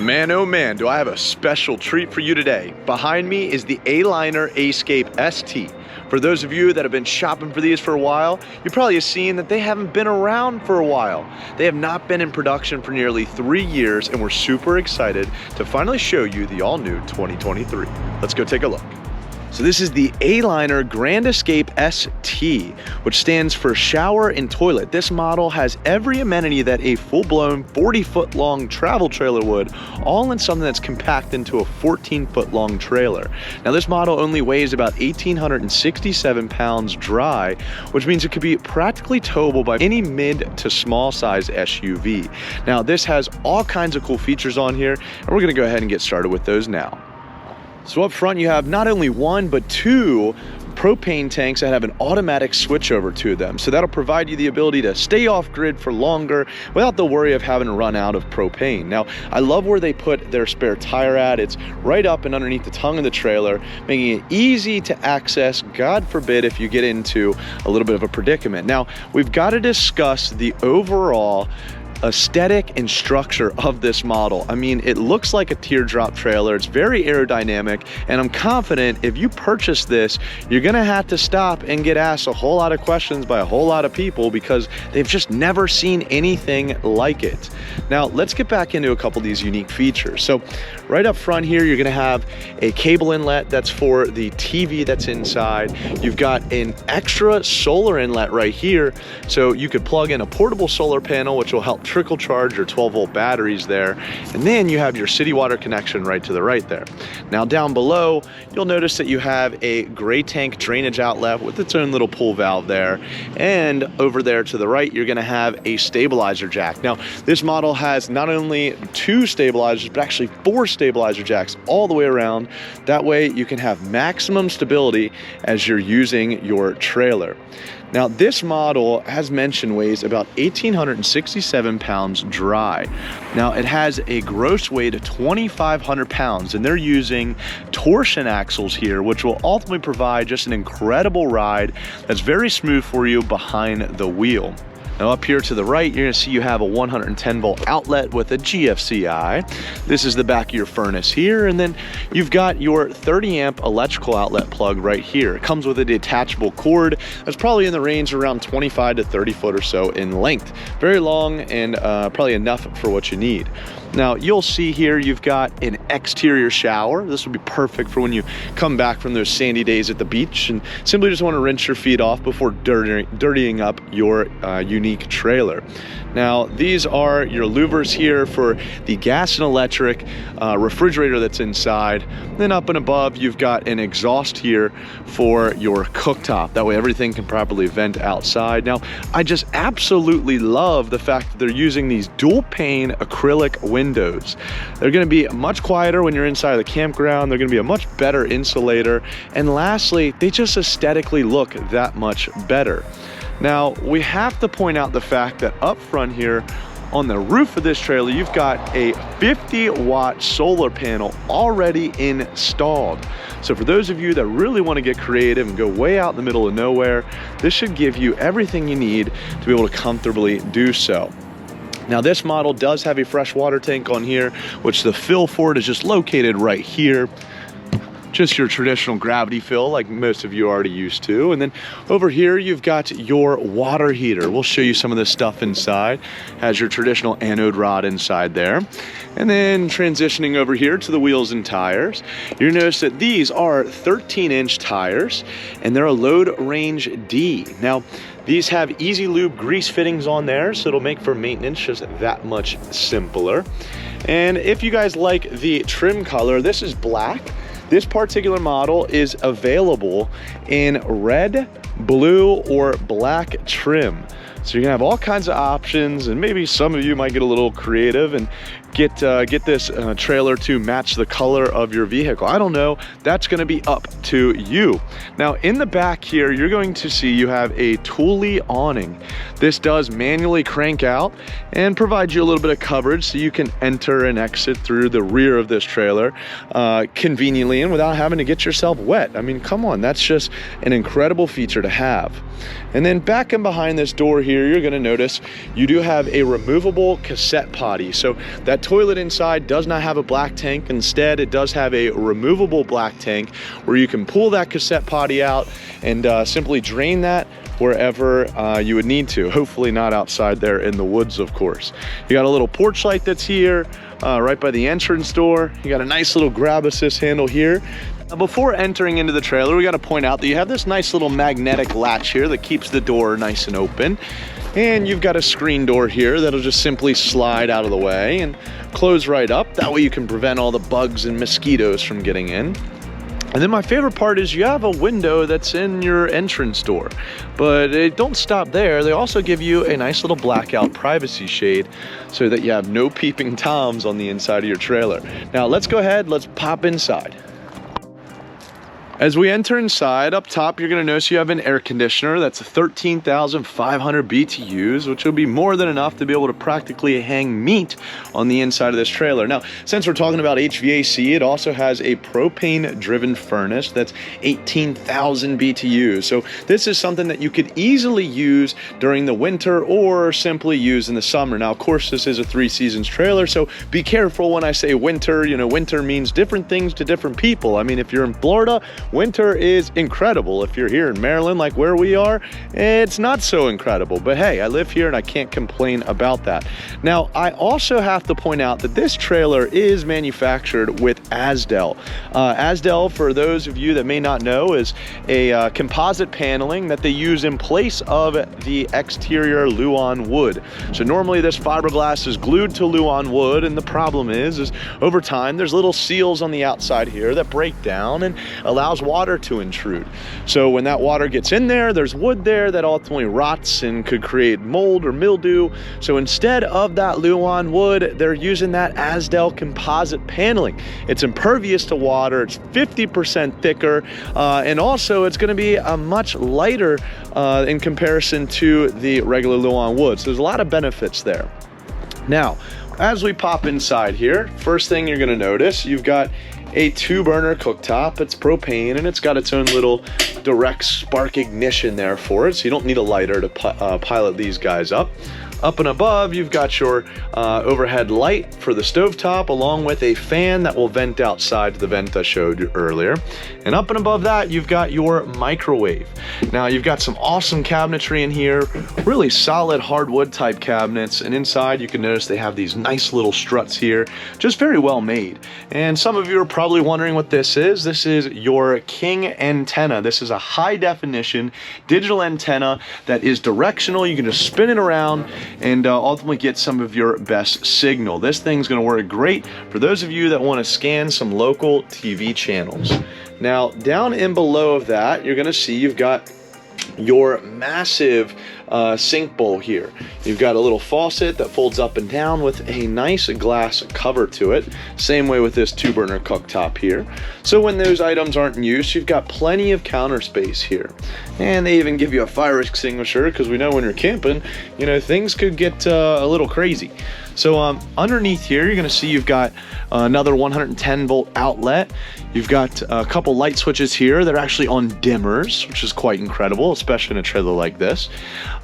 Man, oh man, do I have a special treat for you today. Behind me is the Aliner Ascape ST. For those of you that have been shopping for these for a while, you probably have seen that they haven't been around for a while. They have not been in production for nearly 3 years, and we're super excited to finally show you the all-new 2023. Let's go take a look. So this is the Aliner Grand Escape ST, which stands for shower and toilet. This model has every amenity that a full-blown 40-foot long travel trailer would, all in something that's compact into a 14-foot long trailer. Now this model only weighs about 1,867 pounds dry, which means it could be practically towable by any mid to small size SUV. Now this has all kinds of cool features on here, and we're gonna go ahead and get started with those now. So up front you have not only one, but two propane tanks that have an automatic switchover to them. So that'll provide you the ability to stay off grid for longer without the worry of having to run out of propane. Now, I love where they put their spare tire at. It's right up and underneath the tongue of the trailer, making it easy to access, God forbid, if you get into a little bit of a predicament. Now, we've got to discuss the overall aesthetic and structure of this model. I mean, it looks like a teardrop trailer. It's very aerodynamic, and I'm confident if you purchase this, you're gonna have to stop and get asked a whole lot of questions by a whole lot of people because they've just never seen anything like it. Now, let's get back into a couple of these unique features. So right up front here, you're gonna have a cable inlet that's for the TV that's inside. You've got an extra solar inlet right here, so you could plug in a portable solar panel, which will help trickle charge your 12-volt batteries there. And then you have your city water connection right to the right there. Now down below, you'll notice that you have a gray tank drainage outlet with its own little pull valve there. And over there to the right, you're gonna have a stabilizer jack. Now, this model has not only 2 stabilizers, but actually 4 stabilizer jacks all the way around. That way you can have maximum stability as you're using your trailer. Now this model, as mentioned, weighs about 1,867 pounds dry. Now it has a gross weight of 2,500 pounds, and they're using torsion axles here, which will ultimately provide just an incredible ride that's very smooth for you behind the wheel. Now up here to the right, you're gonna see you have a 110 volt outlet with a GFCI. This is the back of your furnace here, and then you've got your 30 amp electrical outlet plug right here. It comes with a detachable cord that's probably in the range around 25 to 30 foot or so in length. Very long and probably enough for what you need. Now you'll see here you've got an exterior shower. This will be perfect for when you come back from those sandy days at the beach and simply just want to rinse your feet off before dirtying up your unique trailer. Now these are your louvers here for the gas and electric refrigerator that's inside. Then up and above you've got an exhaust here for your cooktop. That way everything can properly vent outside. Now I just absolutely love the fact that they're using these dual pane acrylic windows. They're going to be much quieter when you're inside of the campground. They're going to be a much better insulator. And lastly, they just aesthetically look that much better. Now, we have to point out the fact that up front here on the roof of this trailer, you've got a 50-watt solar panel already installed. So for those of you that really want to get creative and go way out in the middle of nowhere, this should give you everything you need to be able to comfortably do so. Now this model does have a fresh water tank on here, which the fill for it is just located right here. Just your traditional gravity fill like most of you are already used to. And then over here you've got your water heater. We'll show you some of this stuff inside. Has your traditional anode rod inside there. And then transitioning over here to the wheels and tires, you'll notice that these are 13-inch tires and they're a load range D. Now these have easy lube grease fittings on there, so it'll make for maintenance just that much simpler. And if you guys like the trim color, this is black. This particular model is available in red, blue, or black trim. So you're gonna have all kinds of options, and maybe some of you might get a little creative and get this trailer to match the color of your vehicle. I don't know, that's gonna be up to you. Now in the back here, you're going to see you have a Thule awning. This does manually crank out and provide you a little bit of coverage so you can enter and exit through the rear of this trailer conveniently and without having to get yourself wet. I mean, come on, that's just an incredible feature to have. And then back and behind this door here, you're gonna notice you do have a removable cassette potty. So that toilet inside does not have a black tank. Instead, it does have a removable black tank where you can pull that cassette potty out and simply drain that wherever you would need to. Hopefully not outside there in the woods, of course. You got a little porch light that's here right by the entrance door. You got a nice little grab assist handle here. Now, before entering into the trailer, we got to point out that you have this nice little magnetic latch here that keeps the door nice and open. And you've got a screen door here that'll just simply slide out of the way and close right up. That way you can prevent all the bugs and mosquitoes from getting in. And then my favorite part is you have a window that's in your entrance door, but it don't stop there. They also give you a nice little blackout privacy shade so that you have no peeping toms on the inside of your trailer. Now let's go ahead, let's pop inside. As we enter inside, up top, you're gonna notice you have an air conditioner that's 13,500 BTUs, which will be more than enough to be able to practically hang meat on the inside of this trailer. Now, since we're talking about HVAC, it also has a propane-driven furnace that's 18,000 BTUs. So this is something that you could easily use during the winter or simply use in the summer. Now, of course, this is a 3 seasons trailer, so be careful when I say winter. You know, winter means different things to different people. I mean, if you're in Florida, winter is incredible. If you're here in Maryland, like where we are, it's not so incredible. But hey, I live here and I can't complain about that. Now, I also have to point out that this trailer is manufactured with Asdel. Asdel, for those of you that may not know, is a composite paneling that they use in place of the exterior Luan wood. So normally this fiberglass is glued to Luan wood, and the problem is over time there's little seals on the outside here that break down and allows water to intrude. So when that water gets in there, there's wood there that ultimately rots and could create mold or mildew. So instead of that Luan wood, they're using that Asdel composite paneling. It's impervious to water, it's 50% thicker, and also it's gonna be a much lighter in comparison to the regular Luan wood. So there's a lot of benefits there. Now, as we pop inside here, first thing you're gonna notice, you've got a 2-burner cooktop. It's propane and it's got its own little direct spark ignition there for it, so you don't need a lighter to pilot these guys up. Up and above, you've got your overhead light for the stovetop, along with a fan that will vent outside to the vent I showed you earlier. And up and above that, you've got your microwave. Now, you've got some awesome cabinetry in here, really solid hardwood type cabinets. And inside, you can notice they have these nice little struts here, just very well made. And some of you are probably wondering what this is. This is your King antenna. This is a high definition digital antenna that is directional. You can just spin it around and ultimately get some of your best signal. This thing's gonna work great for those of you that wanna scan some local TV channels. Now, down in below of that, you're gonna see you've got your massive sink bowl here. You've got a little faucet that folds up and down with a nice glass cover to it. Same way with this 2-burner cooktop here. So when those items aren't in use, you've got plenty of counter space here. And they even give you a fire extinguisher, because we know when you're camping, you know, things could get a little crazy. So underneath here, you're gonna see you've got another 110 volt outlet. You've got a couple light switches here that are actually on dimmers, which is quite incredible, especially in a trailer like this.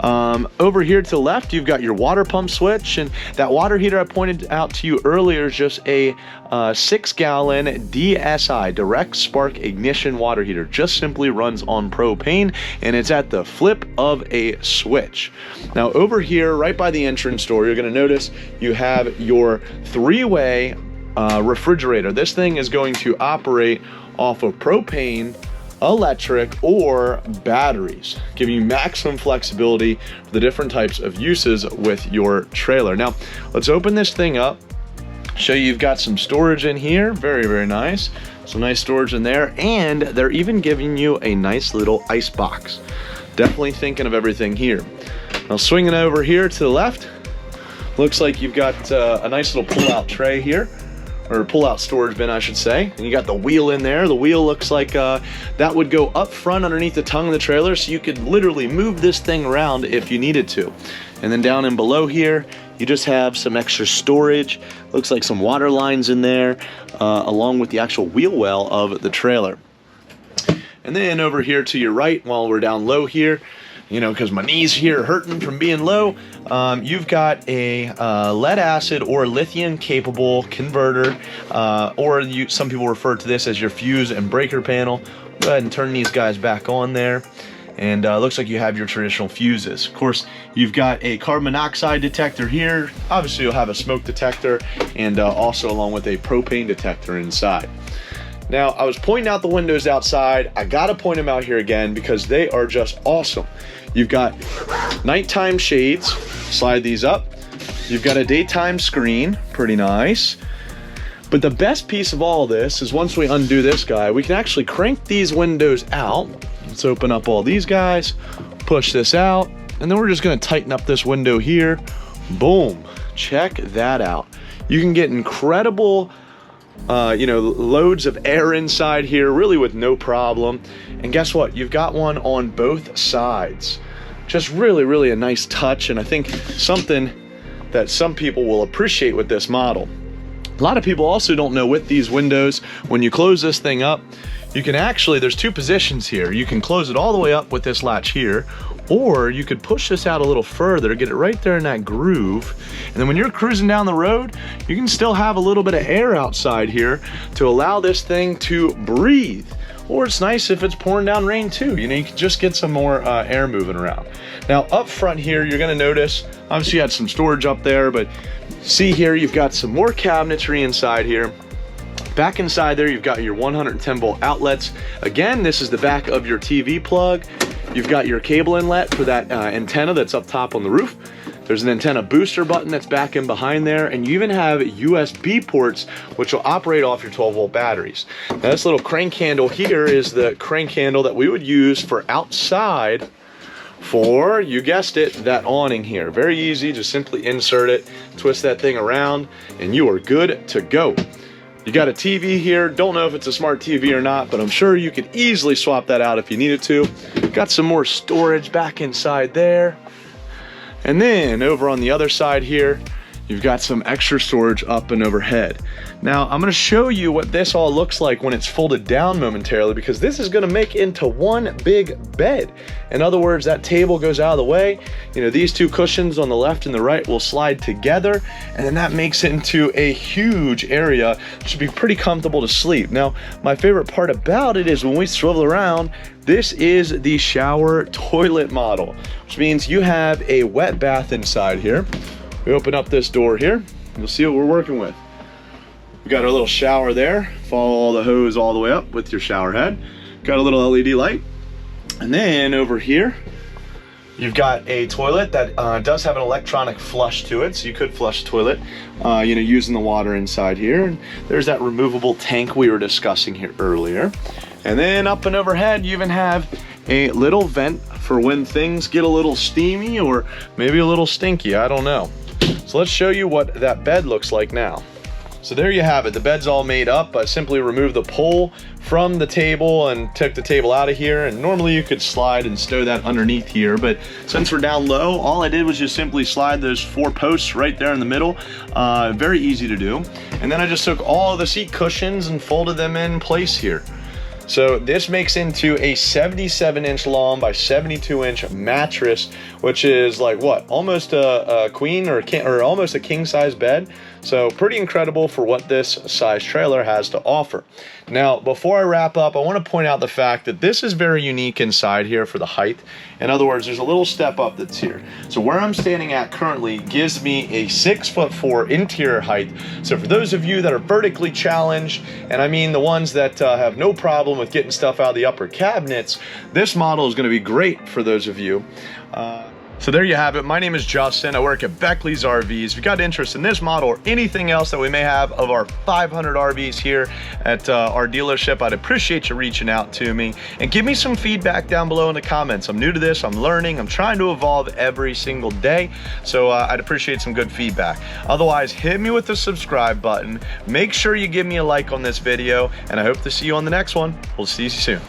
Over here to the left, you've got your water pump switch, and that water heater I pointed out to you earlier is just a 6-gallon DSI, direct spark ignition water heater. Just simply runs on propane, and it's at the flip of a switch. Now over here, right by the entrance door, you're gonna notice you have your 3-way refrigerator. This thing is going to operate off of propane, electric, or batteries, giving you maximum flexibility for the different types of uses with your trailer. Now, let's open this thing up, show you you've got some storage in here. Very, very nice. Some nice storage in there, and they're even giving you a nice little ice box. Definitely thinking of everything here. Now, swinging over here to the left, looks like you've got a nice little pull-out tray here, or pull-out storage bin, I should say. And you got the wheel in there. The wheel looks like that would go up front underneath the tongue of the trailer, so you could literally move this thing around if you needed to. And then down in below here, you just have some extra storage. Looks like some water lines in there, along with the actual wheel well of the trailer. And then over here to your right, while we're down low here, you know, because my knees here are hurting from being low. You've got a lead acid or lithium capable converter, or some people refer to this as your fuse and breaker panel. Go ahead and turn these guys back on there. And looks like you have your traditional fuses. Of course, you've got a carbon monoxide detector here. Obviously, you'll have a smoke detector, and also along with a propane detector inside. Now, I was pointing out the windows outside. I gotta point them out here again because they are just awesome. You've got nighttime shades, slide these up. You've got a daytime screen, pretty nice. But the best piece of all this is once we undo this guy, we can actually crank these windows out. Let's open up all these guys, push this out, and then we're just gonna tighten up this window here. Boom, check that out. You can get incredible, you know, loads of air inside here, really with no problem. And guess what? You've got one on both sides. Just really, really a nice touch, and I think something that some people will appreciate with this model. A lot of people also don't know with these windows, when you close this thing up, you can actually, there's two positions here. You can close it all the way up with this latch here, or you could push this out a little further, get it right there in that groove. And then when you're cruising down the road, you can still have a little bit of air outside here to allow this thing to breathe. Or it's nice if it's pouring down rain too. You know, you can just get some more air moving around. Now up front here, you're gonna notice, obviously you had some storage up there, but see here, you've got some more cabinetry inside here. Back inside there, you've got your 110 volt outlets. Again, this is the back of your TV plug. You've got your cable inlet for that antenna that's up top on the roof. There's an antenna booster button that's back in behind there, and you even have USB ports which will operate off your 12 volt batteries. Now this little crank handle here is the crank handle that we would use for outside for, you guessed it, that awning here. Very easy, just simply insert it, twist that thing around, and you are good to go. You got a TV here. Don't know if it's a smart TV or not, but I'm sure you could easily swap that out if you needed to. Got some more storage back inside there. And then over on the other side here, you've got some extra storage up and overhead. Now, I'm gonna show you what this all looks like when it's folded down momentarily, because this is gonna make into one big bed. In other words, that table goes out of the way. You know, these two cushions on the left and the right will slide together, and then that makes it into a huge area. It should be pretty comfortable to sleep. Now, my favorite part about it is when we swivel around, this is the shower toilet model, which means you have a wet bath inside here. We open up this door here, you'll see what we're working with. We got our little shower there, follow the hose all the way up with your shower head. Got a little LED light. And then over here, you've got a toilet that does have an electronic flush to it, so you could flush the toilet, you know, using the water inside here. And there's that removable tank we were discussing here earlier. And then up and overhead, you even have a little vent for when things get a little steamy or maybe a little stinky, I don't know. So let's show you what that bed looks like now. So there you have it. The bed's all made up. I simply removed the pole from the table and took the table out of here. And normally you could slide and stow that underneath here, but since we're down low, all I did was just simply slide those 4 posts right there in the middle. Very easy to do. And then I just took all of the seat cushions and folded them in place here. So this makes into a 77-inch long by 72-inch mattress, which is like what, almost a queen or almost a king-size bed. So pretty incredible for what this size trailer has to offer. Now, before I wrap up, I want to point out the fact that this is very unique inside here for the height. In other words, there's a little step up that's here. So where I'm standing at currently gives me a 6'4" interior height. So for those of you that are vertically challenged, and I mean the ones that have no problem with getting stuff out of the upper cabinets, this model is going to be great for those of you. So there you have it. My name is Justin. I work at Beckley's RVs. If you got interest in this model or anything else that we may have of our 500 RVs here at our dealership, I'd appreciate you reaching out to me and give me some feedback down below in the comments. I'm new to this, I'm learning, I'm trying to evolve every single day. So I'd appreciate some good feedback. Otherwise, hit me with the subscribe button. Make sure you give me a like on this video, and I hope to see you on the next one. We'll see you soon.